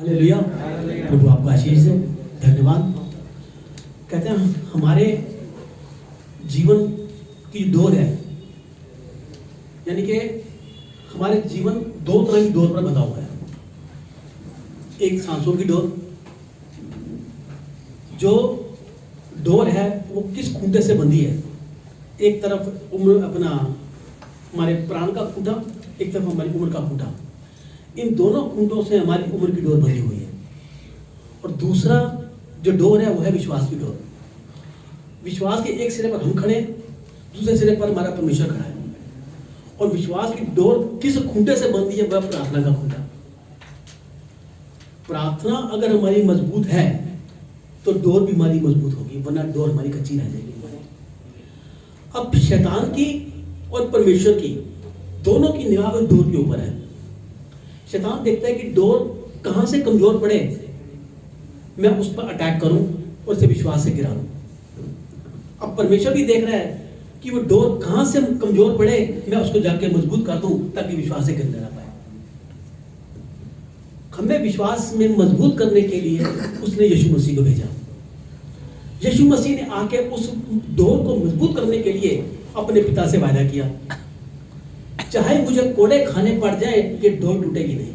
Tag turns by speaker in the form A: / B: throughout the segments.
A: Hallelujah. प्रभु आपको आशीष दे। धन्यवाद। कहते हैं हमारे जीवन की दौर है, यानी कि हमारे जीवन दो तरह की दौर पर बंधा हुआ है। एक सांसों की डोर, जो डोर है वो किस खूंटे से बंधी है। एक तरफ उम्र अपना हमारे प्राण का खूंटा, एक तरफ हमारी उम्र का खूंटा। इन दोनों खूंटों से हमारी उम्र की डोर बंधी हुई है। और दूसरा जो डोर है वो है विश्वास की डोर। विश्वास के एक सिरे पर हम खड़े, दूसरे सिरे पर हमारा परमेश्वर खड़ा है। और विश्वास की डोर किस खूंटे से बंधी है? वह प्रार्थना का खूंटा। प्रार्थना अगर हमारी मजबूत है तो डोर भी हमारी मजबूत होगी, वरना डोर हमारी कच्ची रह जाएगी। अब शैतान की और परमेश्वर की दोनों की निगाह डोर के ऊपर है। शैतान देखता है कि डोर कहां से कमजोर पड़े, मैं उस पर अटैक करूं और उसे विश्वास से गिरा दूं। अब परमेश्वर भी देख रहा है कि वो डोर कहां से कमजोर पड़े, मैं उसको जाके मजबूत कर दूं ताकि विश्वास से गिरने ना पाए। हमें विश्वास में मजबूत करने के लिए उसने यीशु मसीह को भेजा। यीशु मसीह ने आके उस डोर को मजबूत करने के लिए अपने पिता से वादा किया, चाहे मुझे कोड़े खाने पड़ जाए ये डोर टूटेगी नहीं,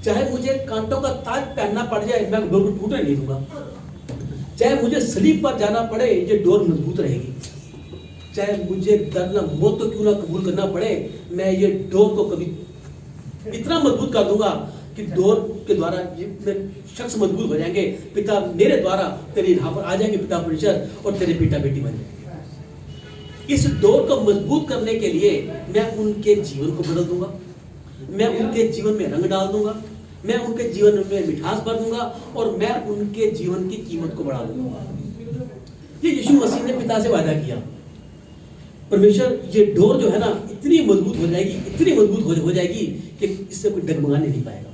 A: चाहे मुझे कांटों का ताज पहनना पड़ जाए मैं डोर को टूटने नहीं दूंगा, चाहे मुझे सलीब पर जाना पड़े ये डोर मजबूत रहेगी, चाहे मुझे दर्द मौत तो क्यों ना कबूल करना पड़े, मैं ये डोर को कभी इतना मजबूत कर दूंगा कि डोर के द्वारा शख्स मजबूत हो जाएंगे। पिता मेरे द्वारा तेरी राह पर आ जाएंगे, पिता परमेश्वर, और तेरे बेटा बेटी बन जाएंगे। इस डोर को मजबूत करने के लिए मैं उनके जीवन को बदल दूंगा, मैं उनके जीवन में रंग डाल दूंगा, मैं उनके जीवन में मिठास भर दूंगा और मैं उनके जीवन की कीमत को बढ़ा दूंगा। ये यीशु मसीह ने पिता से वादा किया। परमेश्वर ये डोर जो है ना इतनी मजबूत हो जाएगी, इतनी मजबूत हो जाएगी कि इससे कोई डगमगाने नहीं पाएगा।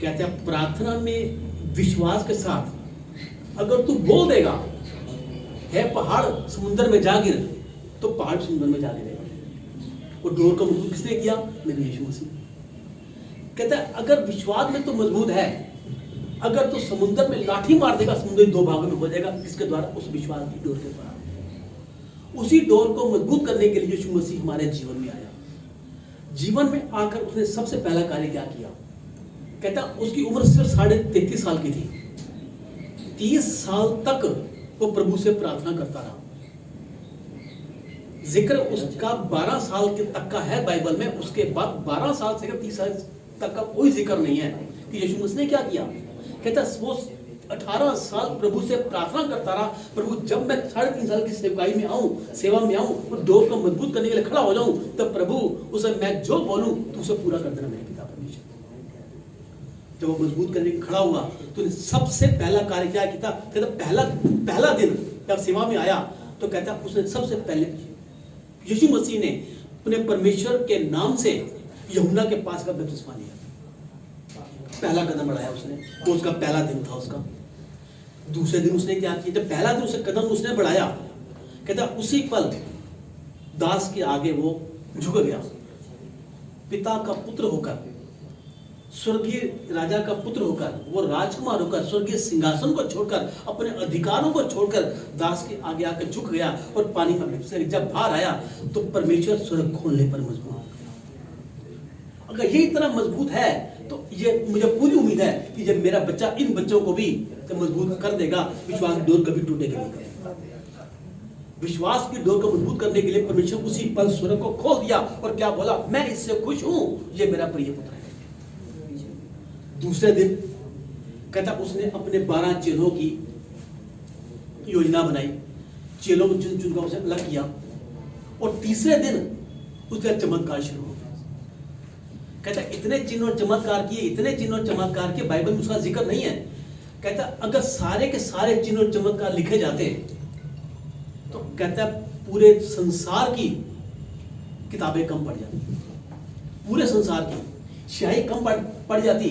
A: कहते हैं प्रार्थना में विश्वास के साथ अगर तू बोल देगा है पहाड़ समुद्र में जा गिर, तो पहाड़ समुद्र में जा गिरेगा। वो डोर का मजबूत किसने किया? मेरे यीशु मसीह। कहता है अगर विश्वास में तो मजबूत है, अगर तो समुद्र में लाठी मार देगा समुद्र दो भागों में हो जाएगा, किसके द्वारा? उस विश्वास की डोर के द्वारा। उसी डोर को मजबूत करने के लिए यीशु मसीह हमारे जीवन में आया। जीवन में आकर उसने सबसे पहला कार्य क्या किया? कहता उसकी उम्र सिर्फ 33.5 साल की थी। 30 साल तक वो प्रभु से प्रार्थना करता रहा। जिक्र उसका 12 साल के तक का है बाइबल में, उसके बाद 12 साल से 30 साल तक का कोई जिक्र नहीं है कि यीशु मसीह ने क्या किया। कहता वो 18 साल प्रभु से प्रार्थना करता रहा, प्रभु जब मैं 3.5 साल की सेवकाई में आऊं, सेवा में आऊं, और डोर को मजबूत करने के लिए खड़ा हो जाऊं, तब प्रभु उसे मैं जो बोलूं तू उसे पूरा कर देना मेरे पिता परमेश्वर। जब वो मजबूत करने के खड़ा हुआ तो सबसे पहला कार्य क्या किया? कहता पहला दिन जब सेवा में आया तो कहता उसने सबसे पहले यीशु मसीह ने अपने परमेश्वर के नाम से यूहन्ना के पास का बपतिस्मा लिया। पहला कदम बढ़ाया उसने, वो उसका पहला दिन था उसका। दूसरे दिन उसने क्या किया? जब पहला दिन उसने कदम उसने बढ़ाया, कहता उसी पल दास के आगे वो झुक गया। पिता का पुत्र होकर, स्वर्गीय राजा का पुत्र होकर, वो राजकुमार होकर स्वर्गीय सिंहासन को छोड़कर, अपने अधिकारों को छोड़कर दास के आगे आकर झुक गया और पानी में से जब बाहर आया तो परमेश्वर स्वर्ग खोलने पर मजबूर। अगर ये इतना मजबूत है तो ये मुझे पूरी उम्मीद है कि जब मेरा बच्चा इन बच्चों को भी मजबूत कर देगा। विश्वास की डोर कभी टूटेगी नहीं। विश्वास की डोर को मजबूत करने के लिए परमेश्वर उसी पल स्वर्ग को खोल दिया और क्या बोला? मैं इससे खुश हूं, ये मेरा प्रिय पुत्र है। दूसरे दिन कहता उसने अपने 12 चेलों की योजना बनाई, चेलों को चुन चुन कर उसे अलग किया, और तीसरे दिन उसका चमत्कार शुरू हो गया। कहता इतने चिन्ह और चमत्कार किए, इतने चिन्ह और चमत्कार किए, बाइबल में उसका जिक्र नहीं है। कहता अगर सारे के सारे चिन्ह और चमत्कार लिखे जाते तो कहता पूरे संसार की किताबें कम पड़ जाती, पूरे संसार की स्याही कम पड़ जाती।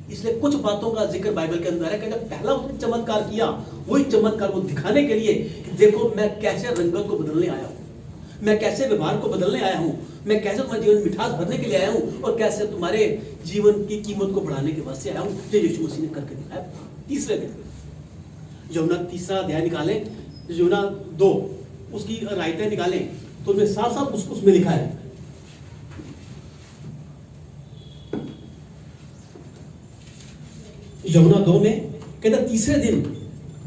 A: इसलिए कुछ बातों का जिक्र बाइबल के अंदर है। कहता पहला उसने चमत्कार किया, वही चमत्कार वो दिखाने के लिए कि देखो मैं कैसे रंगत को बदलने आया हूं, मैं कैसे व्यवहार को बदलने आया हूँ, मैं कैसे तुम्हारे जीवन में मिठास भरने के लिए आया हूँ, और कैसे तुम्हारे जीवन की कीमत को बढ़ाने के वास्ते आया हूँ, जो यीशु मसीह ने करके दिखाया तीसरे दिन। यूहन्ना 3 अध्याय निकालें, यूहन्ना 2 उसकी रायतें निकालें तो उसमें साफ साफ उसमें लिखा है, यूहन्ना 2 में कहता तीसरे दिन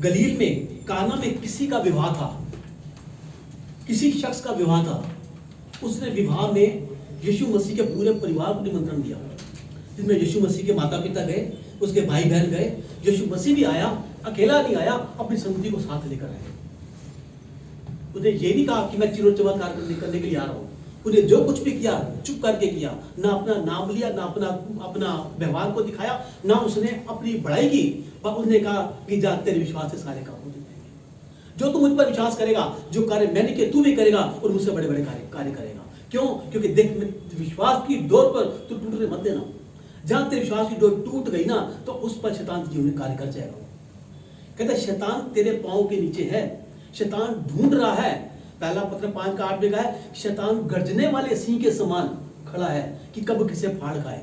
A: गलील में काना में किसी का विवाह था, किसी शख्स का विवाह था। उसने विवाह में यीशु मसीह के पूरे परिवार को निमंत्रण दिया, जिसमें यीशु मसीह के माता पिता गए, उसके भाई बहन गए, यीशु मसीह भी आया, अकेला नहीं आया, अपनी संगति को साथ लेकर आया। उसने ये नहीं कहा कि मैं चिरो चमत्कार करने के लिए आ रहा हूँ। उसने जो कुछ भी किया चुप करके किया, ना अपना नाम लिया, ना अपना व्यवहार को दिखाया, ना उसने अपनी बड़ाई की, पर उसने कहा कि जा तेरे विश्वास से सारे काम हो जाएंगे। जो तू मुझ पर विश्वास करेगा, जो कार्य मैंने किए तू भी करेगा, और मुझसे बड़े बड़े कार्य करेगा। क्यों? क्योंकि देख, विश्वास की डोर पर तू टूटने मत देना। जहां तेरे विश्वास की डोर टूट गई ना, तो उस पर शैतान जीवन में कार्य कर जाएगा। कहता शैतान तेरे पांव के नीचे है, शैतान ढूंढ रहा है। पहला पत्र 5:8 में कहा है, शैतान गर्जने वाले सिंह के समान खड़ा है कि कब किसे फाड़ खाए।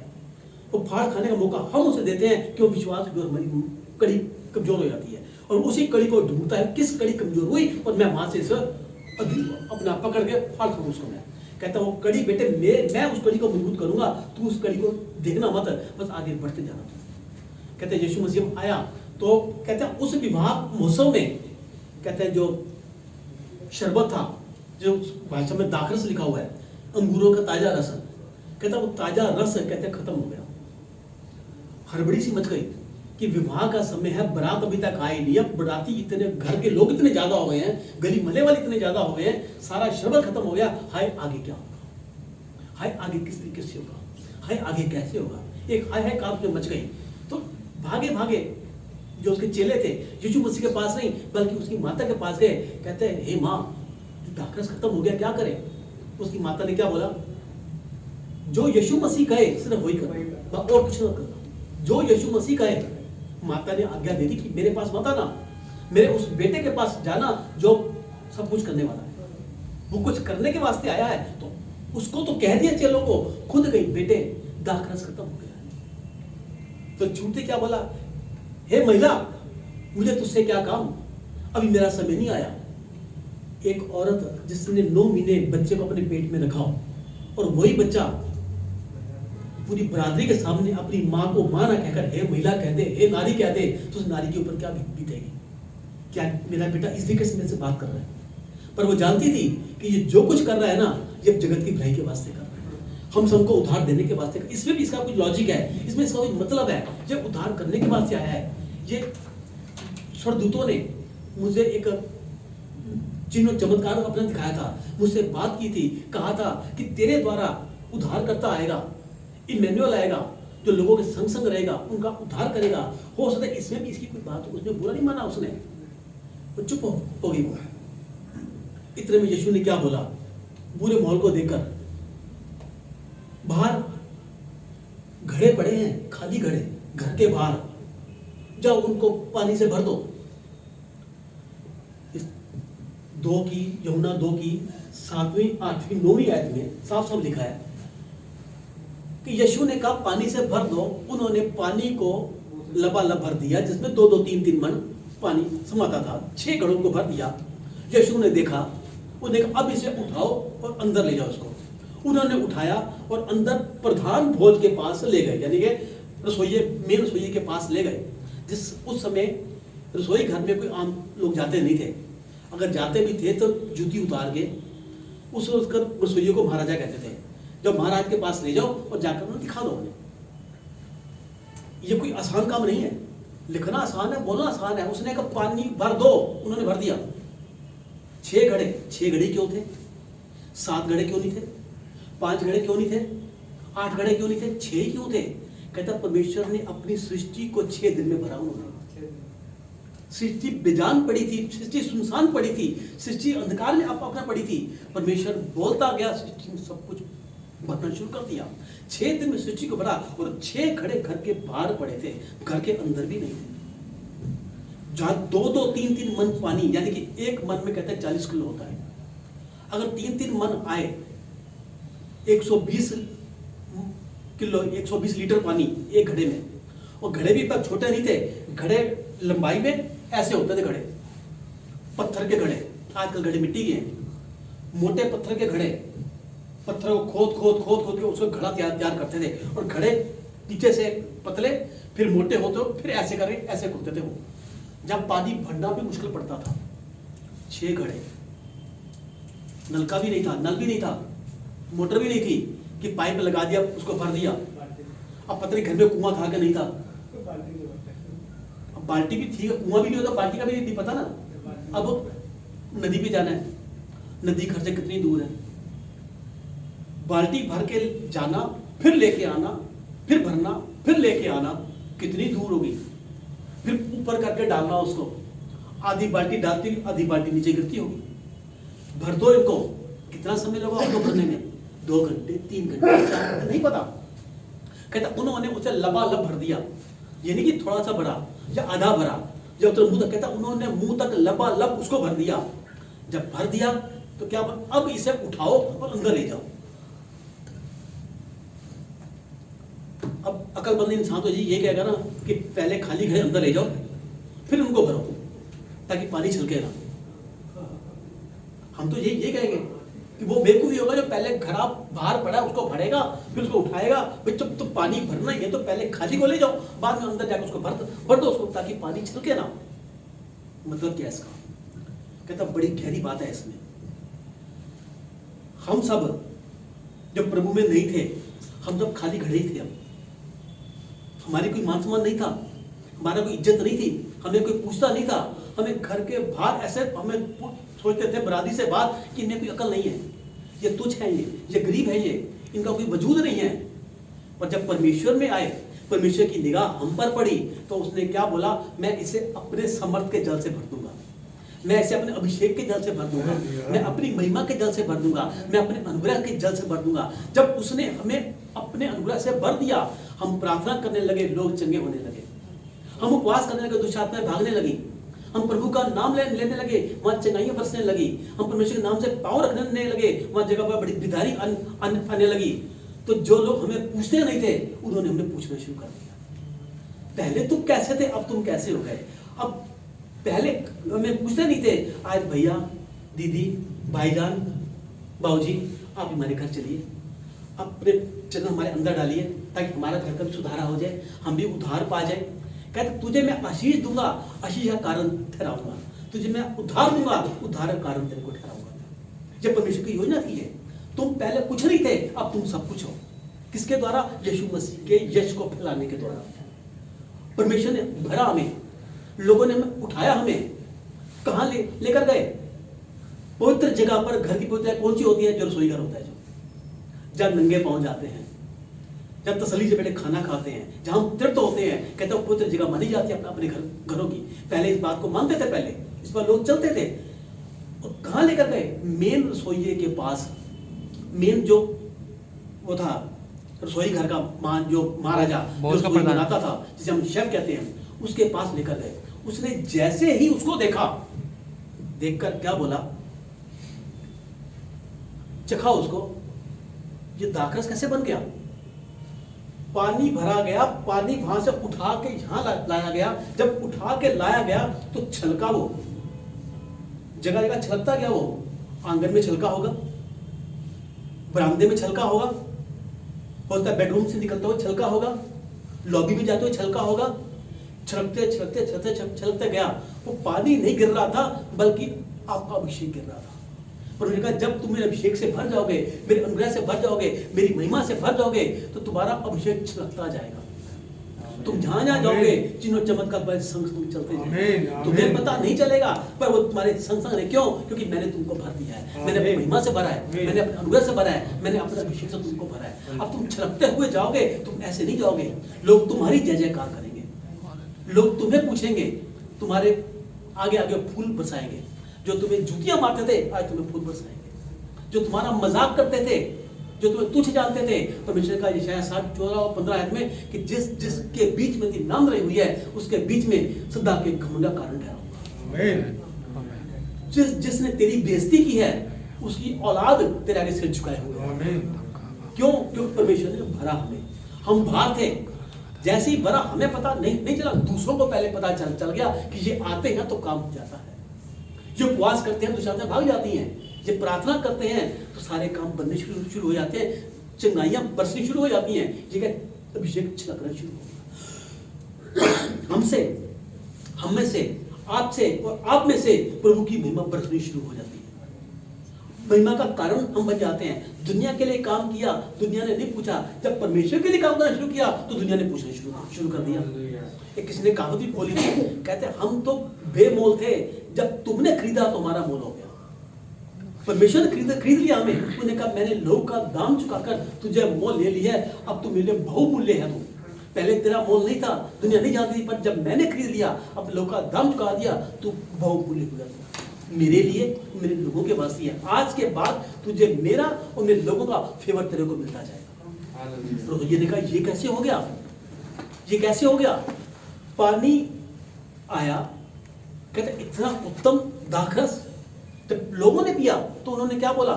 A: वो फाड़ खाने का मौका हम उसे देते हैं, क्यों? विश्वास की डोर हमारी कड़ी कमजोर हो जाती है, और उसी कड़ी को ढूंढता है, किस कड़ी कमजोर हुई और मैं वहां से अपना पकड़ के फाड़ खाऊं उसको। मैं कहता वो कड़ी बेटे, मैं उस कड़ी को मजबूत करूंगा, तू उस कड़ी को देखना मत, बस आगे बढ़ते जाना। कहते हैं यीशु मसीह आया तो कहते हैं उस विवाह महोत्सव में, कहते हैं जो शरबत था, जो भाषा में दाखरस लिखा हुआ है, अंगूरों का ताजा रस, कहता वो ताजा रस कहते खत्म हो गया। हड़बड़ी सी मच गई कि विवाह का समय है, बारात अभी तक आई नहीं, अब बराती इतने, घर के लोग इतने ज्यादा हो गए हैं, गली मले वाले इतने ज्यादा हो गए हैं, सारा शरबत खत्म हो गया। हाय आगे क्या होगा, हाय आगे किस तरीके से होगा, हाय आगे कैसे होगा। एक हाय हाय काम मच गई। तो भागे भागे जो उसके चेले थे यीशु मसीह के पास नहीं, बल्कि उसकी माता के पास गए। कहते हैं हे माँ, दाखरस खत्म हो गया, क्या करें? उसकी माता ने क्या बोला? जो यीशु मसीह कहे सिर्फ वही कर, और कुछ ना करना। जो यीशु मसीह कहे। माता ने आज्ञा दे दी कि मेरे पास मत आना, मेरे उस बेटे के पास जाना जो सब कुछ करने वाला है, वो कुछ करने के वास्ते आया है। तो उसको तो कह दिया चेलों को, खुद गई, बेटे दाखरस खत्म हो गया है। तो छूटते क्या बोला? हे महिला, मुझे तुझसे क्या काम, अभी मेरा समय नहीं आया। एक औरत जिसने 9 महीने बच्चे को अपने पेट में रखा, और वही बच्चा पूरी बरादरी के सामने अपनी माँ को माँ ना कहकर हे महिला कह दे, हे नारी कह दे, तो उस नारी के ऊपर क्या बीतेगी? क्या मेरा बेटा इस तरीके से मेरे से बात कर रहा है? पर वो जानती थी कि ये जो कुछ कर रहा है ना, ये जगत की भलाई के वास्ते कर रहा है, हम सबको उद्धार देने के वास्ते। इसमें भी इसका कुछ लॉजिक है, इसमें इसका कोई मतलब है। जब उद्धार करने के वास्ते आया है। ये स्वर्गदूतों ने मुझे एक चिन्ह चमत्कार अपना दिखाया था, मुझसे बात की थी, कहा था कि तेरे द्वारा उद्धार करता आएगा, इमैनुअल आएगा, जो लोगों के संग संग रहेगा, उनका उद्धार करेगा। हो सकता है इसमें भी इसकी कोई बात, उसने बुरा नहीं माना, उसने वो चुप हो गई। वो इतने में यीशु ने क्या बोला? बुरे माहौल को देखकर, बाहर घड़े पड़े हैं, खाली घड़े घर के बाहर, जाओ उनको पानी से भर दो। यूहन्ना 2 की 7वीं 8वीं 9वीं आयत में साफ साफ लिखा है कि यीशु ने कहा पानी से भर दो। उन्होंने पानी को लबालब भर दिया, जिसमें 2-2 3-3 मन पानी समाता था। 6 घड़ों को भर दिया। यीशु ने देखा, उन्होंने कहा अब इसे उठाओ और अंदर ले जाओ इसको। उन्होंने उठाया और अंदर प्रधान भोज के पास ले गए, यानी कि मेन रसोइये के पास ले गए। उस समय रसोई घर में कोई आम लोग जाते नहीं थे, अगर जाते भी थे तो जूती उतार के उस रसोइये को महाराजा कहते थे। जब महाराज के पास ले जाओ और जाकर उन्हें दिखा दो। उन्हें ये कोई आसान काम नहीं है, लिखना आसान है, बोलना आसान है। उसने कहा पानी भर दो, उन्होंने भर दिया। 6 घड़े क्यों थे? 7 घड़े क्यों नहीं थे? 5 घड़े क्यों नहीं थे? 8 घड़े क्यों नहीं थे? 6 क्यों थे? कहता परमेश्वर ने अपनी सृष्टि को 6 दिन में भरा। उन्होंने सृष्टि बेजान पड़ी थी, सृष्टि सुनसान पड़ी थी, सृष्टि अंधकार में अपना पड़ी थी। परमेश्वर बोलता गया, सृष्टि में सब कुछ भरना शुरू कर दिया। 6 दिन में सृष्टि को भरा, और 6 घड़े घर के बाहर पड़े थे, घर के अंदर भी नहीं थे। जहां 2-2 3-3 मन पानी, यानी कि एक मन में कहते हैं 40 किलो होता है। अगर 3-3 मन आए, 120 किलो 120 लीटर पानी एक घड़े में, और घड़े भी पर छोटे नहीं थे, घड़े लंबाई में ऐसे होते थे घड़े, पत्थर के घड़े। आजकल घड़े मिट्टी के हैं, मोटे पत्थर के घड़े, पत्थर को खोद के उसको घड़ा तैयार करते थे, और घड़े नीचे से पतले फिर मोटे होते, फिर ऐसे करके ऐसे खुलते थे वो। जब पानी भरना भी मुश्किल पड़ता था, 6 घड़े, नलका भी नहीं था, नल भी नहीं था, मोटर भी नहीं थी कि पाइप लगा दिया उसको भर दिया। अब पता नहीं घर में कुआं था कि नहीं था, अब बाल्टी भी थी, कुआं भी नहीं होता, बाल्टी का भी नहीं पता ना। अब नदी पे जाना है, नदी घर से कितनी दूर है, बाल्टी भर के जाना, फिर लेके आना, फिर भरना, फिर लेके आना, कितनी दूर होगी, फिर ऊपर करके डालना उसको, आधी बाल्टी डालती, आधी बाल्टी नीचे गिरती होगी। भर दो इनको, कितना समय लगा उसको भरने में, 2 घंटे 3 घंटे 4 घंटे नहीं पता। कहता उन्होंने उसे लबालब भर दिया, ये नहीं कि थोड़ा सा भरा या आधा भरा, जब तो मुंह तक, कहता उन्होंने मुंह तक लबालब उसको भर दिया। जब भर दिया तो क्या, अब इसे उठाओ और अंदर ले जाओ। अब अकलमंद इंसान तो ये कहेगा ना कि पहले खाली घड़े अंदर ले जाओ, फिर उनको भरो, ताकि पानी छलके ना। हम तो ये कहेंगे कि वो बेवकूफी होगा जो पहले घड़ा बाहर पड़ा उसको भरेगा, फिर उसको उठाएगा। भाई जब तो पानी भरना ही है तो पहले खाली को ले जाओ, बाद में अंदर जाकर उसको भर दो उसको, ताकि पानी छलके ना। मतलब क्या इसका? कहता बड़ी गहरी बात है इसमें। हम सब जब प्रभु में नहीं थे, हम सब खाली घड़े ही थे। हम, हमारी कोई मान सम्मान नहीं था, हमारा कोई इज्जत नहीं थी, हमें कोई पूछता नहीं था। हमें घर के बाहर ऐसे हमें सोचते थे बरादरी से बात कि इन्हें कोई अकल नहीं है, ये तुच्छ है, ये गरीब है, ये इनका कोई वजूद नहीं है। और जब परमेश्वर में आए, परमेश्वर की निगाह हम पर पड़ी, तो उसने क्या बोला, मैं इसे अपने समर्थ के जल से भर दूंगा, मैं इसे अपने अभिषेक के जल से भर दूंगा, मैं अपनी महिमा के जल से भर दूंगा, मैं अपने अनुग्रह के जल से भर दूंगा। जब उसने हमें अपने अनुग्रह से भर दिया, हम प्रार्थना करने लगे, लोग चंगे होने लगे, हम उपवास करने लगे, दुष्ट आत्माएं भागने लगी, हम प्रभु का नाम लेने लगे, वहां चंगाइयां बरसने लगी, हम परमेश्वर के नाम से पाँव रखने लगे, वहां जगह पर बड़ी बिदारी आने लगी। तो जो लोग हमें पूछते नहीं थे, उन्होंने हमें पूछना शुरू कर दिया, पहले तुम कैसे थे, अब तुम कैसे हो गए। अब पहले हमें पूछते नहीं थे, आज भैया, दीदी, भाईजान, बाबूजी, आप हमारे घर चलिए, अपने चरण हमारे अंदर डालिए, ताकि हमारा घर का सुधारा हो जाए, हम भी उद्धार पा जाए। कहते तुझे मैं आशीष दूंगा, आशीष का कारण ठहराऊंगा, तुझे मैं उद्धार दूंगा, उद्धार का कारण तेरे को ठहराऊंगा। जब परमेश्वर की योजना थी है, तुम पहले कुछ नहीं थे, अब तुम सब कुछ हो। किसके द्वारा? यीशु मसीह के यश को फैलाने के द्वारा। परमेश्वर ने भरा हमें, लोगों ने हमें उठाया, हमें कहां लेकर गए? पवित्र जगह पर। घर की पवित्र कौन सी होती है? जो रसोई घर होता है, जब नंगे पांव जाते हैं, जब तसल्ली से बैठे खाना खाते हैं, जहां हम तृप्त होते हैं। कहते हैं पवित्र जगह मानी जाती है अपने घरों की। पहले इस बात को मानते थे, पहले इस पर लोग चलते थे। और कहां लेकर गए? मेन रसोइये के पास। मेन जो वो था रसोई घर का मान, जो महाराजा जो बनाता था, जिसे हम शेफ कहते हैं, उसके पास लेकर गए। उसने जैसे ही उसको देखा, देखकर क्या बोला? चखा उसको, ये दाखरस कैसे बन गया? पानी भरा गया, पानी वहां से उठा के यहां लाया गया। जब उठा के लाया गया तो छलका, वो जगह जगह छलकता गया। वो आंगन में छलका होगा, बरामदे में छलका होगा, हो सकता है बेडरूम से निकलता हुआ छलका होगा, लॉबी में जाते हुए छलका होगा। छलकते छलकते छलकते छलकते गया। वो पानी नहीं गिर रहा था, बल्कि आपका अभिषेक गिर रहा था। पर कहा जब तुम मेरे अभिषेक से भर जाओगे, मेरे अनुग्रह से भर जाओगे, मेरी महिमा से भर जाओगे, तो तुम्हारा अभिषेक छलकता जाएगा। तुम जहां जहां जाओगे, चिन्ह चमत्कार संग संग चलते जाएंगे। तुम्हें पता नहीं चलेगा, पर वो तुम्हारे संग संग रहे। क्यों? क्योंकि मैंने तुमको भर दिया है, मैंने अपनी महिमा से भरा है, मैंने अपने अनुग्रह से भरा है, मैंने अपने अभिषेक से तुमको भरा है। अब तुम छलकते हुए जाओगे, तुम ऐसे नहीं जाओगे। लोग तुम्हारी जय जयकार करेंगे, लोग तुम्हें पूछेंगे, तुम्हारे आगे आगे फूल बरसाएंगे। जो तुम्हें जूतियां मारते थे, आज तुम्हें फूल बरसाएंगे। जो तुम्हारा मजाक करते थे, जो तुम्हें तुच्छ जानते थे, परमेश्वर का यशायाह 60:14 और 15 आयत में कि जिसके बीच में तेरी नाम रही हुई है, उसके बीच में सदा के घमंड का कारण ठहराऊंगा। जिसने तेरी बेइज्जती की है, उसकी औलाद तेरे आगे सिर झुकाए हुए है। क्यों? क्योंकि परमेश्वर ने भरा हमें, हम बाहर थे, जैसे ही भरा हमें पता नहीं चला, दूसरों को पहले पता चल गया कि ये आते हैं तो काम हो जाता है। ये उपवास करते हैं तो शादियां भाग जाती हैं, ये प्रार्थना करते हैं तो सारे काम बनने शुरू हो जाते हैं, चिंगाइयां बरसनी शुरू हो जाती हैं, ये अभिषेक छलकना शुरू हो गया। हमसे, हम में से, आपसे और आप में से प्रभु की महिमा बरसनी शुरू हो जाती है। महिमा का कारण हम बन जाते हैं। दुनिया के लिए काम किया, दुनिया ने नहीं पूछा। जब परमेश्वर के लिए काम करना शुरू किया तो दुनिया ने पूछना शुरू कर दिया। एक किसी ने कहावत भी बोली थी, कहते हम तो बेमोल थे, जब तुमने खरीदा तो हमारा मोल हो गया। परमेश्वर ने खरीद लिया हमें। उन्होंने कहा मैंने लोगों का दाम चुकाकर तुझे मोल ले लिया है, अब तू मेरे बहुमूल्य है। तू पहले तेरा मोल नहीं था, दुनिया नहीं जानती थी, पर जब मैंने खरीद लिया, अब लोगों का दाम चुका दिया, तू बहुमूल्य हो गया। मेरे लिए, मेरे लोगों के वास्ते है। आज के बाद तुझे मेरा और मेरे लोगों का फेवर तेरे को मिलता जाएगा। तो ये देखा, ये कैसे हो गया? ये कैसे हो गया? पानी आया, कहते इतना उत्तम दाखरस। जब लोगों ने पिया तो उन्होंने क्या बोला?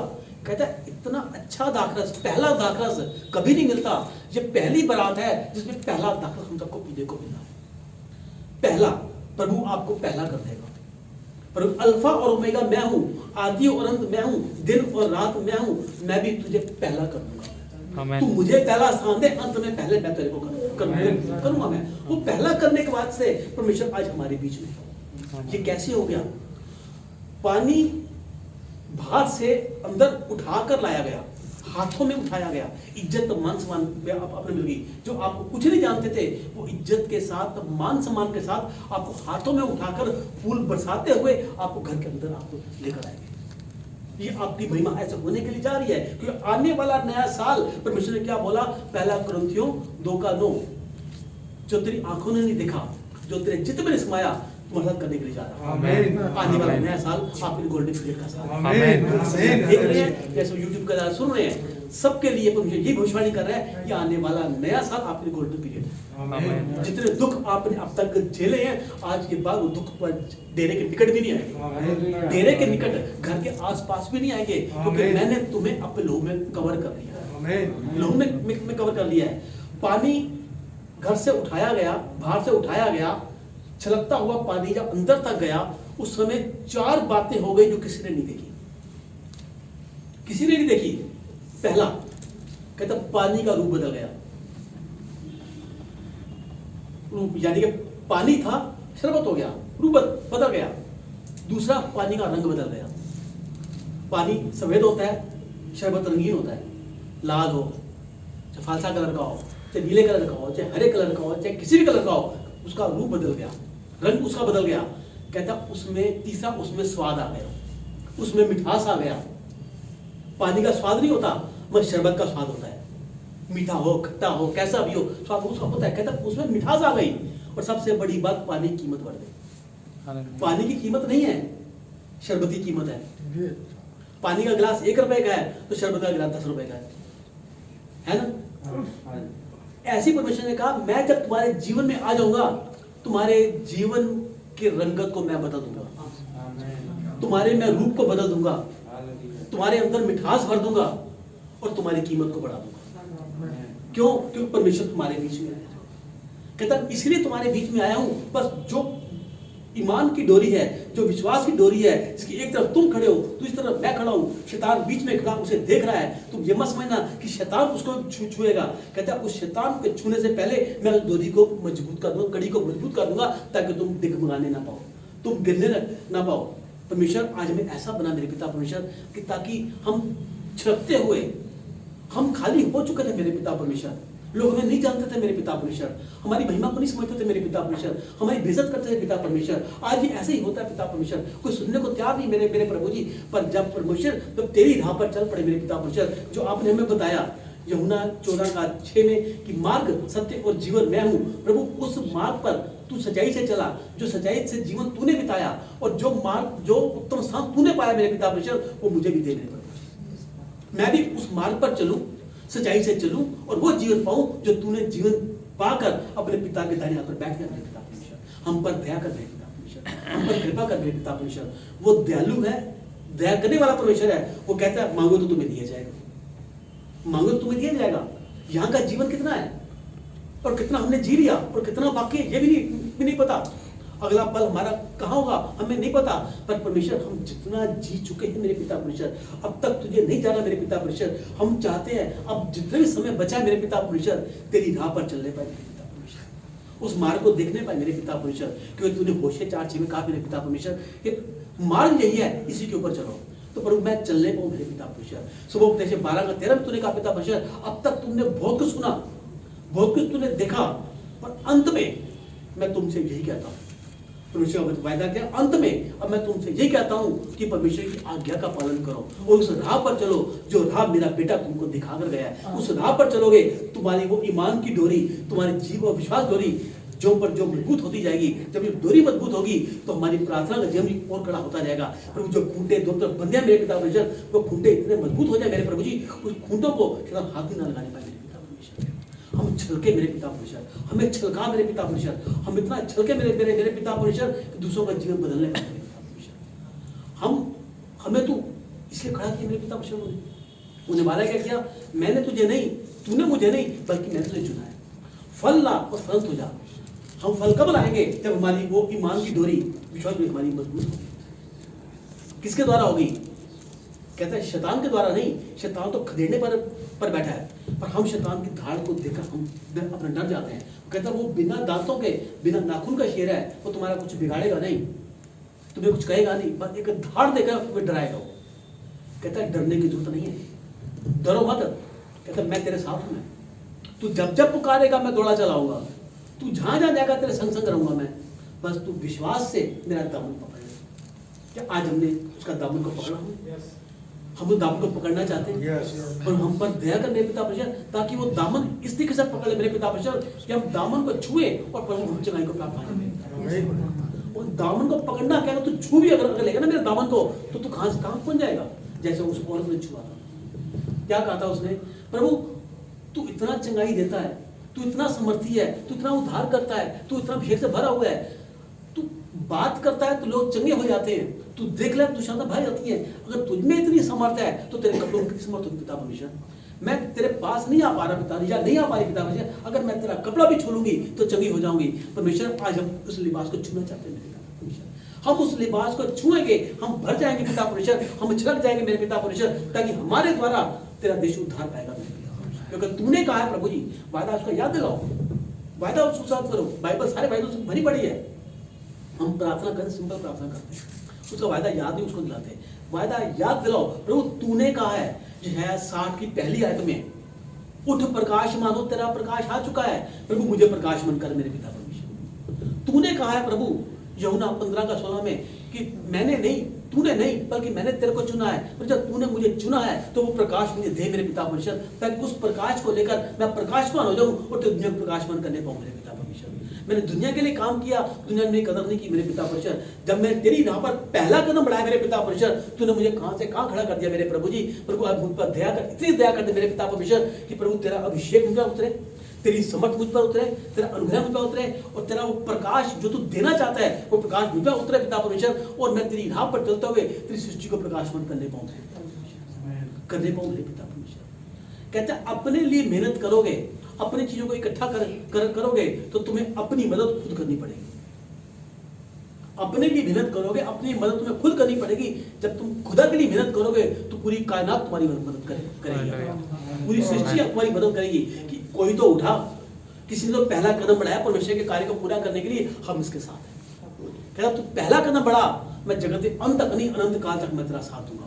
A: कहता इतना अच्छा दाखरस, पहला दाखरस कभी नहीं मिलता। ये पहली बारात है जिसमें पहला दाखरस हम सबको पीने को मिला। पहला, प्रभु आपको पहला कर देगा। पर अल्फा और ओमेगा मैं हूं, आदि और अंत मैं हूं, दिन और रात मैं हूं, मैं भी तुझे पहला कर दूंगा। तू मुझे पहला स्थान दे, अंत में पहले मैं तेरे को करूंगा। मैं वो पहला करने के बाद से परमेश्वर आज हमारे बीच में। ये कैसे हो गया? पानी बाहर से अंदर उठाकर लाया गया, हाथों में उठाया गया। इज्जत मान सम्मान आपने मिल गई। जो आपको कुछ नहीं जानते थे, वो इज्जत के साथ, मान सम्मान के साथ आपको हाथों में उठाकर फूल बरसाते हुए आपको घर के अंदर आपको लेकर आएंगे। ये आपकी महिमा ऐसे होने के लिए जा रही है, क्योंकि आने वाला नया साल, परमेश्वर ने क्या बोला? पहला कुरिन्थियों 2:9, जो तेरी आंखों ने नहीं देखा, जो तेरे चित्त में नहीं समाया, मदद करने के लिए जा रहा है। आने वाला नया साल आपके गोल्डन पीरियड का साल है। देख रहे हैं, जैसे यूट्यूब का सुन रहे हैं, सबके लिए परमेश्वर ये भविष्यवाणी कर रहा है कि आने वाला नया साल आपके गोल्डन पीरियड है। जितने दुख आपने अब तक झेले हैं, आज के बाद वो दुख पर डेरे के निकट भी नहीं आएंगे। डेरे के निकट, घर के आसपास भी नहीं आएंगे, क्योंकि मैंने तुम्हें अपने लोह में कवर कर लिया है। लोह में कवर कर लिया है। पानी घर से उठाया गया, बाहर से उठाया गया, छलकता हुआ पानी जब अंदर तक गया, उस समय 4 बातें हो गई जो किसी ने नहीं देखी। किसी ने नहीं देखी। पहला, कहता पानी का रूप बदल गया। रूप यानी कि पानी था, शरबत हो गया, रूप बदल गया। दूसरा, पानी का रंग बदल गया। पानी सफेद होता है, शरबत रंगीन होता है, लाल हो, चाहे फालसा कलर का हो, चाहे नीले कलर का हो, चाहे हरे कलर का हो, चाहे किसी भी कलर का हो, उसका रूप बदल गया, रंग उसका बदल गया। कहता उसमें तीसरा, उसमें स्वाद आ गया, उसमें मिठास आ गया। पानी का स्वाद नहीं होता, मगर शरबत का स्वाद होता है। मीठा हो, खट्टा हो, कैसा भी हो, स्वाद उसका होता है। कहता उसमें मिठास आ गई। और सबसे बड़ी बात, पानी की कीमत बढ़ गई। पानी की कीमत नहीं है, शरबत की कीमत है। पानी का गिलास 1 रुपए का है तो शरबत का गिलास 10 रुपए का है ना? ऐसी परमेश्वर ने कहा, मैं जब तुम्हारे जीवन में आ जाऊंगा, तुम्हारे जीवन के रंगत को मैं बदल दूंगा, तुम्हारे मैं रूप को बदल दूंगा, तुम्हारे अंदर मिठास भर दूंगा और तुम्हारी कीमत को बढ़ा दूंगा। क्यों? क्योंकि परमेश्वर तुम्हारे बीच में आया। कहता इसलिए तुम्हारे बीच में आया हूं, बस जो ईमान की डोरी है, जो विश्वास की डोरी है, जिसकी एक तरफ तुम खड़े हो, दूसरी तरफ मैं खड़ा हूं, शैतान बीच में खड़ा उसे देख रहा है। तुम ये मत समझना कि शैतान उसको छुएगा। कहता है उस शैतान के छूने से पहले मैं उस डोरी को मजबूत कर दूंगा, कड़ी को मजबूत कर दूंगा, ताकि तुम डगमगाने ना पाओ, तुम गिरने ना पाओ। परमेश्वर आज हमें ऐसा बना मेरे पिता परमेश्वर कि ताकि हम छिड़कते हुए, हम खाली हो चुके थे मेरे पिता परमेश्वर, लोग हमें नहीं जानते थे मेरे पिता परमेश्वर, हमारी महिमा को नहीं समझते थे मेरे पिता परमेश्वर, हमारी बेइज्जत करते थे पिता परमेश्वर। आज भी ऐसे ही होता है पिता परमेश्वर, कोई सुनने को तैयार नहीं मेरे प्रभु जी। पर जब परमेश्वर जब तेरी राह पर चल पड़े मेरे पिता परमेश्वर, जो आपने हमें बताया यूहन्ना 14:6 में कि मार्ग, सत्य और जीवन मैं हूँ। प्रभु उस मार्ग पर तू सच्चाई से चला, जो सच्चाई से जीवन तूने बिताया, और जो मार्ग, जो उत्तम स्थान तूने पाया मेरे पिता परमेश्वर, वो मुझे भी दे मेरे प्रभु। मैं भी उस मार्ग पर चलूं, सच्चाई से चलूं और वो जीवन पाऊं जो तूने जीवन पाकर अपने पिता के दाहिने हाथ पर बैठ गया मेरे पिता परमेश्वर। हम पर दया कर मेरे पिता परमेश्वर, हम पर कृपा कर मेरे पिता परमेश्वर। वो दयालु है, दया करने वाला परमेश्वर है, वो कहता है मांगो तो तुम्हें दिया जाएगा, मांगो तो तुम्हें दिया जाएगा। यहाँ का जीवन कितना है और कितना हमने जी लिया और कितना बाकी है, ये भी नहीं पता। अगला पल हमारा कहाँ होगा हमें नहीं पता, पर परमेश्वर हम जितना जी चुके हैं मेरे पिता परमेश्वर, अब तक तुझे नहीं जाना मेरे पिता परमेश्वर। हम चाहते हैं अब जितना भी समय बचा है मेरे पिता परमेश्वर, तेरी राह पर चलने पाए मेरे पिता परमेश्वर, उस मार्ग को देखने पाए मेरे पिता परमेश्वर, क्योंकि तूने होशे 4:6 में कहा मेरे पिता परमेश्वर कि मार्ग यही है, इसी के ऊपर चलो। तो प्रभु मैं चलने पाऊँ मेरे पिता परमेश्वर। सुबह उपदेश 12:13 में तूने कहा पिता परमेश्वर अब तक तुमने बहुत कुछ सुना, बहुत कुछ तूने देखा, पर अंत में मैं तुमसे यही कहता हूँ, परमेश्वर का वायदा किया, अंत में अब मैं तुमसे यही कहता हूँ कि परमेश्वर की आज्ञा का पालन करो और उस राह पर चलो जो राह मेरा बेटा तुमको दिखा कर गया है। उस राह पर चलोगे, तुम्हारी वो ईमान की डोरी, तुम्हारी जीव और विश्वास डोरी जो पर जो मजबूत होती जाएगी। जब ये डोरी मजबूत होगी तो हमारी प्रार्थना का जीवन और कड़ा होता जाएगा। प्रभु जो खूंटे दो तरफ बंधे मेरे पिता परमेश्वर, वो खूंटे इतने मजबूत हो जाए मेरे प्रभु जी, उस खूंटों को शैतान हाथ भी ना लगाने पाए मेरे पिता परमेश्वर। हम छलके मेरे पिता परमेश्वर, हमें छलका मेरे पिता परमेश्वर, हम इतना छलके मेरे मेरे मेरे पिता परमेश्वर कि दूसरों का जीवन बदलने पाए मेरे पिता परमेश्वर। हमें तो इसलिए खड़ा किया मेरे पिता परमेश्वर, उन्हें वादा क्या किया, मैंने तुझे नहीं, तूने मुझे नहीं, बल्कि मैंने तुझे चुना है। फल ला और फल हो जा। हम फल कब लाएंगे, जब हमारी वो ईमान की डोरी विश्वास में हमारी मजबूत होगी। किसके द्वारा होगी, कहता है शैतान के द्वारा नहीं, शैतान तो खदेड़ने पर बैठा है, पर हम शैतान की धाड़ को देखकर हम अपना डर जाते हैं। कहता है वो बिना दांतों के, बिना नाखून का शेर है, वो तुम्हारा कुछ बिगाड़ेगा नहीं, तुम्हें कुछ कहेगा नहीं, बस एक धाड़ देकर तुम्हें डराएगा। वो कहता है डरने की जरूरत नहीं है, डरो मत। कहता है मैं तेरे साथ हूं, तू जब जब पुकारेगा मैं दौड़ा चलाऊंगा, तू जहां जहां जाएगा तेरे संग संग रहूंगा मैं, बस तू विश्वास से मेरा दामन पकड़ ले। क्या आज हमने उसका दामन को पकड़ा? हम वो दामन को पकड़ना चाहते हैं और हम पर दया कर मेरे पिता परमेश्वर, ताकि वो दामन इस तरीके से पकड़ ले मेरे पिता परमेश्वर कि हम दामन को छुए और प्रभु हम चंगाई को प्राप्त करें। और दामन को पकड़ना क्या, तू छू भी अगर लेगा ना मेरे दामन को, तो तू कहां पहुंच जाएगा। जैसे उस औरत ने छुआ था, क्या कहा था उसने, प्रभु तू इतना चंगाई देता है, तू इतना समर्थी है, तू इतना उद्धार करता है, तू इतना अभिषेक से भरा हुआ है, तू बात करता है तो लोग चंगे हो जाते हैं, तू देख ले तू शांता भर जाती है। अगर तुझ में इतनी समर्थ है तो तेरे कपड़ों की समर्थ होगी पिता परमेश्वर। मैं तेरे पास नहीं आ पा रहा पिता, या नहीं आ पा रही पिता परमेश्वर, अगर मैं तेरा कपड़ा भी छू लूंगी तो चंगी हो जाऊंगी। परमेश्वर आज हम उस लिबास को छूना चाहते हैं मेरे पिता परमेश्वर, हम उस लिबास को छुएंगे, हम भर जाएंगे पिता परमेश्वर, हम छलक जाएंगे मेरे पिता परमेश्वर, ताकि हमारे द्वारा तेरा देश उद्धार पाएगा मेरे पिता परमेश्वर। क्योंकि तूने कहा है प्रभु जी, वायदा उसका याद दिलाओ, वायदा उसको साथ करो। बाइबल सारे वायदों से भरी पड़ी है। हम प्रार्थना करें, सिंपल प्रार्थना करते हैं, उसका वायदा याद नहीं उसको दिलाते। वायदा याद दिलाओ, प्रभु तूने कहा है यशायाह 60 की पहली आयत में, उठ प्रकाश मानो तेरा प्रकाश आ चुका है। प्रभु मुझे प्रकाशमान कर मेरे पिता परमेश्वर। तूने कहा है प्रभु यूहन्ना 15:16 में कि मैंने नहीं, तूने नहीं, बल्कि मैंने तेरे को चुना है। और जब तूने मुझे चुना है तो वो प्रकाश मुझे दे मेरे पिता परमेश्वर, ताकि उस प्रकाश को लेकर मैं प्रकाशमान हो जाऊं और दुनिया को प्रकाशमान करने पाऊं मेरे पिता परमेश्वर। मैंने दुनिया के लिए काम किया, दुनिया ने मेरी कदर नहीं की मेरे पिता परमेश्वर। जब मैं तेरी राह पर पहला कदम बढ़ाया मेरे पिता परमेश्वर, तूने मुझे कहां से कहां खड़ा कर दिया मेरे प्रभु जी। प्रभु आप मुझ पर दया कर, इतनी दया कर दे मेरे पिता परमेश्वर कि प्रभु तेरा अभिषेक मुझ पर उतरे, तेरी समर्थ मुझ पर उतरे, तेरा अनुग्रह मुझ पर उतरे, और तेरा वो प्रकाश जो तू देना चाहता है वो प्रकाश मुझ पर उतरे पिता परमेश्वर, और मैं तेरी राह पर चलते हुए तेरी सृष्टि को प्रकाशमान करने पाऊं मेरे पिता परमेश्वर। कहते हैं अपने लिए मेहनत करोगे, अपनी चीजों को इकट्ठा करोगे तो तुम्हें अपनी मदद खुद करनी पड़ेगी। अपने लिए मेहनत करोगे, अपनी मदद तुम्हें खुद करनी पड़ेगी। जब तुम खुदा के लिए मेहनत करोगे तो पूरी कायनात तुम्हारी मदद करेगी, पूरी सृष्टि तुम्हारी मदद करेगी। कि कोई तो उठा, किसी ने तो पहला कदम बढ़ाया परमेश्वर के कार्य को पूरा करने के लिए, हम इसके साथ हैं। कहता तू पहला कदम बढ़ा, मैं जगत के अंत तक नहीं, अनंत काल तक मैं तेरा साथ दूंगा।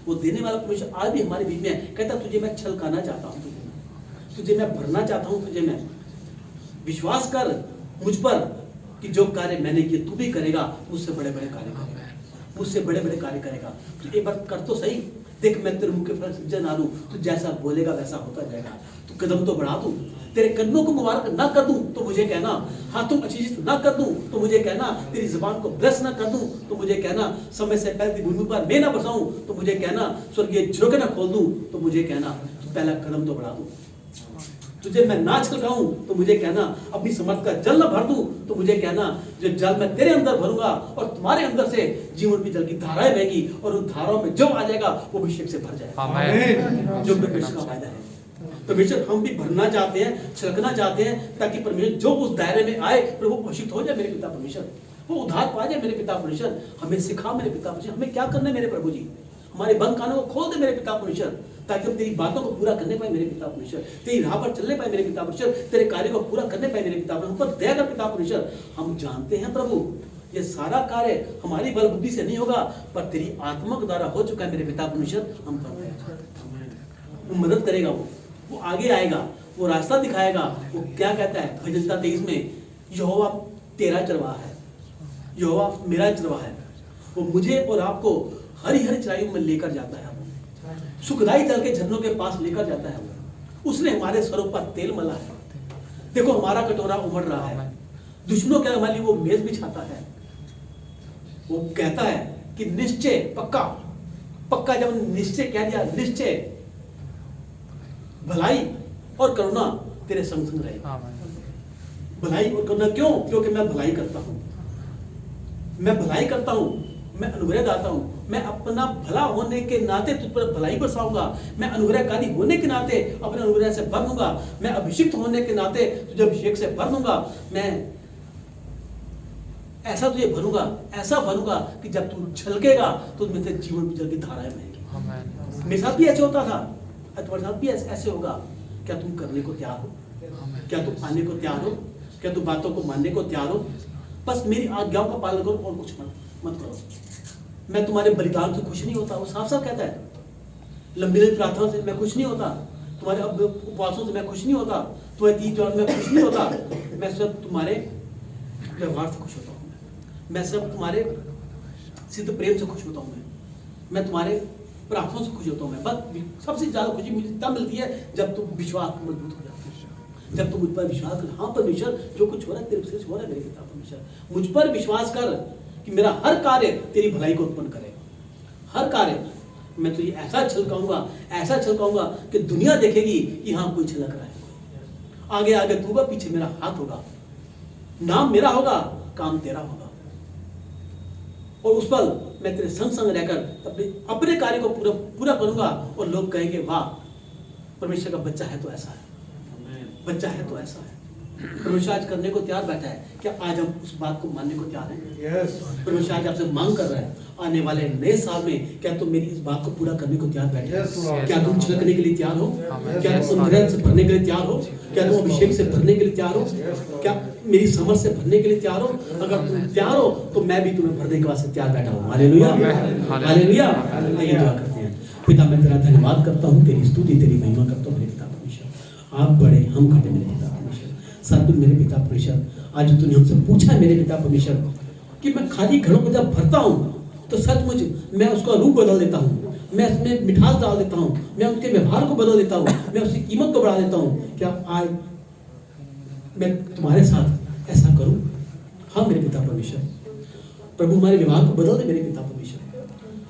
A: वो देने वाला परमेश्वर आज भी हमारे बीच में है। कहता तुझे मैं छलकाना चाहता हूँ, तुझे मैं भरना चाहता हूं, तुझे मैं विश्वास कर मुझ पर कि जो कार्य मैंने किए तू भी करेगा, मुझसे बड़े बड़े कार्य करेगा, मुझसे बड़े बड़े कार्य करेगा। तो एक बार कर तो सही, देख मैं तेरे मुंह के फल सज्जन आ लूं, तू जैसा बोलेगा वैसा होता जाएगा। तू कदम तो बढ़ा दूं, तेरे कदमों को मुबारक ना कर दूं तो मुझे कहना, हाथों को अच्छी चीज ना कर दूं तो मुझे कहना, तेरी जुबान को ब्लेस ना कर दूं तो मुझे कहना, समय से पहले भूमि पर मैं ना बसाऊं तो मुझे कहना, स्वर्गीय झरोखे ना खोल दूं तो मुझे कहना। तो पहला कदम तो बढ़ा दूं, तुझे मैं ना छलकाऊं तो मुझे कहना, अपनी समर्थ का जल न भर दूं तो मुझे कहना, जो जल मैं तेरे अंदर भरूंगा और तुम्हारे अंदर से जीवन की जल की धाराएं बहेगी और उन धाराओं में जो आ जाएगा वो अभिषेक से भर जाएगा। जो परमेश्वर का वायदा है। परमेश्वर हम भी भरना चाहते हैं, छलकना चाहते हैं, ताकि परमेश्वर जो उस दायरे में आए प्रभु अभिषिक्त हो जाए मेरे पिता परमेश्वर, वो उद्धार पा जाए मेरे पिता परमेश्वर। हमें सिखा मेरे पिता परमेश्वर, हमें क्या करना है मेरे प्रभु जी। हमारे बंद कानों को खोल दे मेरे पिता परमेश्वर, ताकि हम तेरी बातों को पूरा करने पाए मेरे पिता परमेश्वर, तेरी राह पर चलने पाए मेरे पिता परमेश्वर, तेरे कार्य को पूरा करने पाए मेरे पिता परमेश्वर। हम पर दया कर पिता परमेश्वर। हम जानते हैं प्रभु ये सारा कार्य हमारी बल बुद्धि से नहीं होगा, पर तेरी आत्मा के द्वारा हो चुका है मेरे पिता परमेश्वर। हम पर मदद करेगा, वो आगे आएगा, वो रास्ता दिखाएगा। वो क्या कहता है भजन 23 में, यहोवा तेरा चरवाहा है, यहोवा मेरा चरवाहा है, वो मुझे और आपको हरी हरी चराइयों में लेकर जाता है, सुखदाई जल के झरनों के पास लेकर जाता है। उसने हमारे सरों पर तेल मला है। देखो हमारा कटोरा उमड़ रहा है, दुश्मनों के हमारे लिए वो मेज बिछाता है। वो कहता है कि निश्चय, पक्का पक्का, जब निश्चय कह दिया, निश्चय भलाई और करुणा तेरे संग संग रहे। भलाई और करुणा क्यों? क्योंकि मैं भलाई करता हूं, मैं भलाई करता हूं, मैं अनुग्रह दाता हूं। मैं अपना भला होने के नाते तुझ पर भलाई बरसाऊंगा, मैं अनुग्रहकारी होने के नाते अपने अनुग्रह से भर दूंगा, मैं अभिषिक्त होने के नाते तुझे अभिषेक से भर दूंगा। मैं ऐसा तुझे भरूंगा, ऐसा भरूंगा कि जब तू छलकेगा तो उसमें से जीवन की जल की धाराएं बहेंगी। मेरे साथ भी ऐसे होता था, तुम्हारे साथ भी ऐसे होगा। क्या तुम करने को तैयार हो? क्या तुम आने को तैयार हो? क्या तुम बातों को मानने को तैयार हो? बस मेरी आज्ञाओं का पालन करो और कुछ मत करो। मैं तुम्हारे बलिदान से खुश नहीं होता, वो साफ साफ कहता है। लंबी लंबी प्रार्थना से मैं खुश नहीं होता, तुम्हारे उपवासों से मैं खुश नहीं होता, तुम्हारे तीज त्योहार में खुश नहीं होता। मैं सब तुम्हारे व्यवहार से खुश होता हूँ, मैं सब तुम्हारे सिद्ध प्रेम से खुश होता हूँ, मैं तुम्हारे प्रार्थनाओं से खुश होता हूँ। मैं बस सबसे ज्यादा खुशी मुझे तब मिलती है जब तुम विश्वास मजबूत हो जाते हो, जब तुम मुझ पर विश्वास कर, हाँ परमेश्वर जो कुछ हो रहा है तेरे से हो रहा है मेरे पिता परमेश्वर, मुझ पर विश्वास कर कि मेरा हर कार्य तेरी भलाई को उत्पन्न करे। हर कार्य मैं तुझे ऐसा छलकाऊंगा, ऐसा छलकाऊंगा कि दुनिया देखेगी कि हाँ कोई छलक रहा है। आगे आगे तू होगा, पीछे मेरा हाथ होगा, नाम मेरा होगा, काम तेरा होगा। और उस पल मैं तेरे संग संग रहकर अपने कार्य को पूरा करूंगा और लोग कहेंगे वाह परमेश्वर का बच्चा है तो ऐसा है, बच्चा है तो ऐसा है। परमेश्वर आज करने को तैयार बैठा है। क्या आज हम उस बात को मानने को तैयार हैं? परमेश्वर आज आपसे मांग कर रहा है, आने वाले नए साल में क्या तुम मेरी इस बात को पूरा करने को तैयार बैठे हो? क्या तुम छलकने के लिए तैयार हो? क्या तुम अनुग्रह से भरने के लिए तैयार हो? क्या तुम अभिषेक से भरने के लिए तैयार हो? क्या मेरी समझ से भरने के लिए तैयार हो? अगर तुम तैयार हो तो मैं भी तुम्हें भरने के वास्ते तैयार बैठा हूँ। Hallelujah, hallelujah. आइए दुआ करते हैं। पिता मैं तेरा धन्यवाद करता हूँ, तेरी स्तुति तेरी महिमा करता हूँ मेरे पिता परमेश्वर। आप बड़े, हम घटे मेरे पिता परमेश्वर। सतगुरु मेरे पिता परमेश्वर, आज तूने हमसे पूछा मेरे पिता परमेश्वर कि मैं खाली घड़ों को जब भरता हूँ तो सचमुच मैं उसका रूप बदल देता हूँ, मैं उसमें मिठास डाल देता हूँ, मैं उसके व्यवहार को बदल देता हूँ, मैं उसकी कीमत को बढ़ा देता हूँ। क्या आज मैं तुम्हारे साथ ऐसा करूँ? हाँ मेरे पिता परमेश्वर, प्रभु हमारे व्यवहार को बदल दे मेरे पिता परमेश्वर।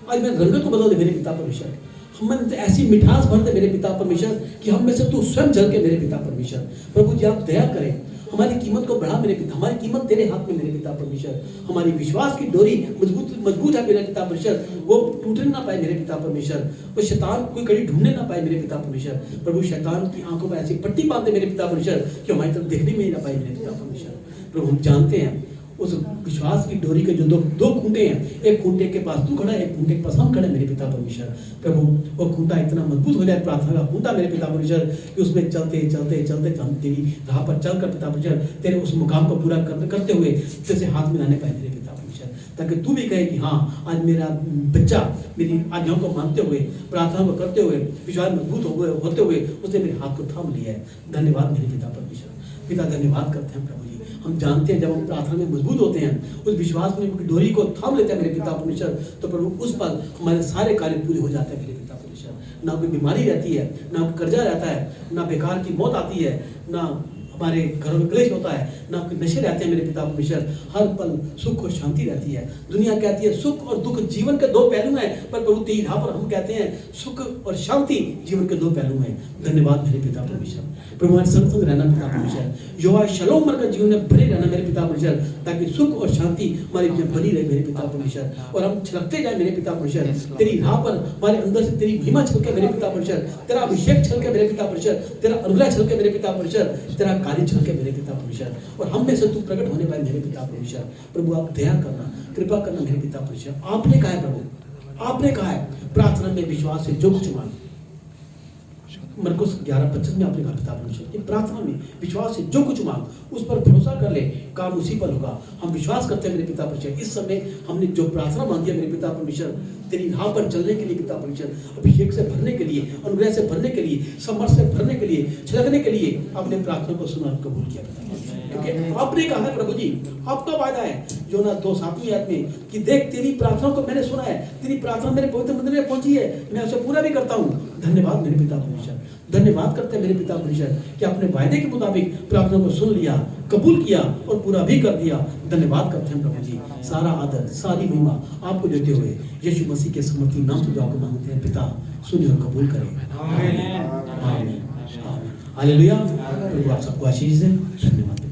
A: आज मैं रंगत को बदल दे मेरे पिता परमेश्वर। हम ऐसी मिठास भर दे मेरे पिता परमेश्वर कि हम में से तू स्वयं झलके मेरे पिता परमेश्वर। प्रभु जी आप दया करें, हमारी कीमत को बढ़ा मेरे पिता। हमारी कीमत तेरे हाथ में मेरे पिता परमेश्वर। हमारी विश्वास की डोरी मजबूत है मेरे पिता परमेश्वर, वो टूटने ना पाए मेरे पिता परमेश्वर। वो शैतान कोई कड़ी ढूंढने ना पाए मेरे पिता परमेश्वर। प्रभु शैतान की आंखों पर ऐसी पट्टी बांध दे मेरे पिता परमेश्वर कि हमारी तरफ देखने में ही ना पाए मेरे पिता परमेश्वर। प्रभु हम जानते हैं उस विश्वास की डोरी के जो दो खूंटे हैं, एक खूंटे के पास तू खड़ा है, एक खूंटे के पास हम खड़े मेरे पिता परमेश्वर। प्रभु वो खूंटा इतना मजबूत हो जाए, प्रार्थना का खूंटा मेरे पिता परमेश्वर, कि उसमें चलते चलते चलते हम तेरी राह पर चलकर पिता परमेश्वर तेरे उस मुकाम को पूरा करते हुए जैसे हाथ मिलाने पाए मेरे पिता परमेश्वर, ताकि तू भी कहे कि हाँ आज मेरा बच्चा मेरी आज्ञाओं को मानते हुए, प्रार्थना को करते हुए, विश्वास मजबूत होते हुए उसने मेरे हाथ को थाम लिया है। धन्यवाद मेरे पिता परमेश्वर। पिता धन्यवाद करते हैं प्रभु जी। हम जानते हैं जब हम प्रार्थना में मजबूत होते हैं, उस विश्वास में डोरी को थाम लेते हैं मेरे पिता परमेश्वर, तो प्रभु उस पल हमारे सारे कार्य पूरे हो जाते हैं मेरे पिता परमेश्वर। ना कोई बीमारी रहती है, ना कर्जा रहता है, ना बेकार की मौत आती है, ना हमारे घरों में क्लेश होता है, ना कोई नशे रहते हैं मेरे पिता परमेश्वर, हर पल सुख और शांति रहती है। दुनिया कहती है सुख और दुख जीवन के दो पहलू हैं, पर प्रभु तेरी राह पर हम कहते हैं सुख और शांति जीवन के दो पहलू हैं। धन्यवाद मेरे पिता परमेश्वर, प्रभु हमारे संग संग रहना पिता परमेश्वर, योवा शलोम मर का जीवन में भरे रहना मेरे पिता परमेश्वर, ताकि सुख और शांति हमारे में बनी रहे मेरे पिता परमेश्वर, और हम छलकते जाए मेरे पिता परमेश्वर, तेरी राह पर हमारे अंदर से तेरी महिमा छलके मेरे पिता परमेश्वर, तेरा अभिषेक छलके मेरे पिता परमेश्वर, तेरा अनुग्रह छलके मेरे पिता परमेश्वर, तेरा कार्य छलके मेरे पिता परमेश्वर, और हम में से तू प्रकट होने पाए मेरे पिता परमेश्वर। प्रभु आप दया करना, कृपा करना मेरे पिता परमेश्वर। आपने कहा है प्रभु, आपने कहा है प्रार्थना में विश्वास से जो कुछ मांग, मरकुस 11:25 में आपने कहा पिता परमेश्वर कि प्रार्थना में विश्वास से जो कुछ मांग उस पर भरोसा कर ले, काम उसी पर होगा। हम विश्वास करते हैं मेरे पिता परमेश्वर, इस समय हमने जो प्रार्थना मांगी है मेरे पिता परमेश्वर, तेरी राह पर चलने के लिए पिता परमेश्वर, अभिषेक से भरने के लिए, अनुग्रह से भरने के लिए, समर्थ से भरने के लिए, छिलकने के लिए अपने प्रार्थना को सुना और कबूल किया पिता, क्योंकि आपने कहा है प्रभु जी, आपका वादा है योना 2:7 में कि देख तेरी प्रार्थना को मैंने सुना है, तेरी प्रार्थना मेरे पवित्र मंदिर में पहुंची है, मैं उसे पूरा भी करता हूँ। धन्यवाद मेरे पिता परमेश्वर, धन्यवाद करते हैं मेरे पिता परमेश्वर कि अपने वायदे के मुताबिक प्रार्थना को सुन लिया, कबूल किया और पूरा भी कर दिया। धन्यवाद करते हैं प्रभु जी, सारा आदर सारी महिमा आपको देते हुए यीशु मसीह के समर्थी नाम से दुआ को मांगते हैं पिता, सुनिए और कबूल करें। आमीन आमीन आमीन। हालेलुया। प्रभु आप सबको आशीष दें। धन्यवाद।